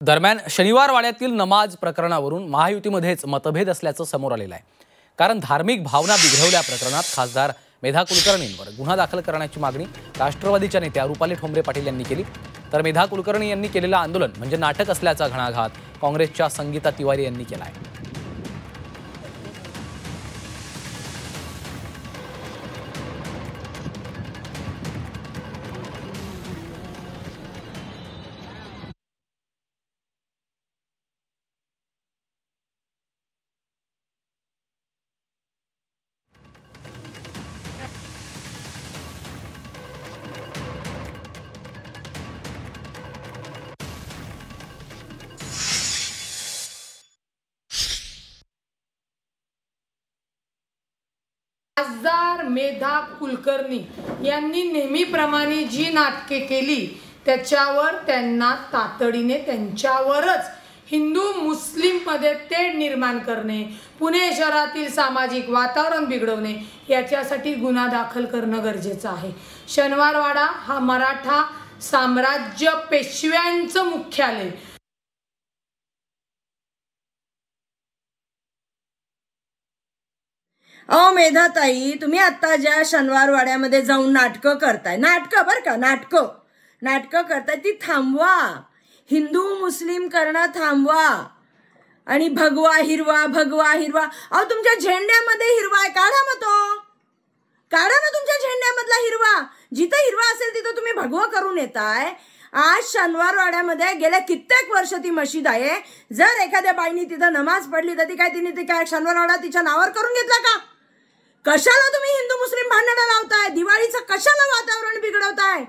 दरम्यान शनिवार वाड्यातील नमाज प्रकरणावरून महायुतीमध्येच मतभेद असल्याचं समोर आलेलं आहे। कारण धार्मिक भावना बिघडवल्या प्रकरणात खासदार मेधा कुलकर्णींवर गुन्हा दाखल करण्याची मागणी राष्ट्रवादीच्या नेत्या रुपाली ठोंबरे पाटील यांनी केली। तर मेधा कुलकर्णी यांनी केलेलं आंदोलन म्हणजे नाटक असल्याचा घणाघात काँग्रेसच्या संगीता तिवारी यांनी केला आहे। खासदार मेधा कुलकर्णी यांनी नेहमीप्रमाणे जी नाटके केली त्याच्यावर त्यांना तातडीने त्यांच्यावरच हिंदू मुस्लिम मध्ये तेढ निर्माण करणे, पुणे शहरातील सामाजिक वातावरण बिघडवणे याच्यासाठी गुन्हा दाखल करणं गरजेचं आहे। शनिवारवाडा हा मराठा साम्राज्य पेशव्यांचं मुख्यालय। मेधाताई, तुम्ही आता ज्या शनिवारवाड्यामध्ये जाऊन नाटकं करताय, नाटकं बरं का, नाटकं करताय ती थांबवा। हिंदू मुस्लिम करणं थांबवा आणि भगवा हिरवा तुमच्या झेंड्यामध्ये हिरवा आहे, काढा मग तो, काढा ना तुमच्या झेंड्यामधला हिरवा। जिथं हिरवा असेल तिथं तुम्ही भगवा करून येताय। आज शनिवारवाड्यामध्ये गेल्या कित्येक वर्ष ती मशीद आहे। जर एखाद्या बाईनी तिथं नमाज पडली तर तिने काय शनिवारवाडा तिच्या नावावर करून घेतला का? कशाला तुम्ही हिंदू मुस्लिम भांडणं लावताय? दिवाळीचं कशाला वातावरण बिघडवताय?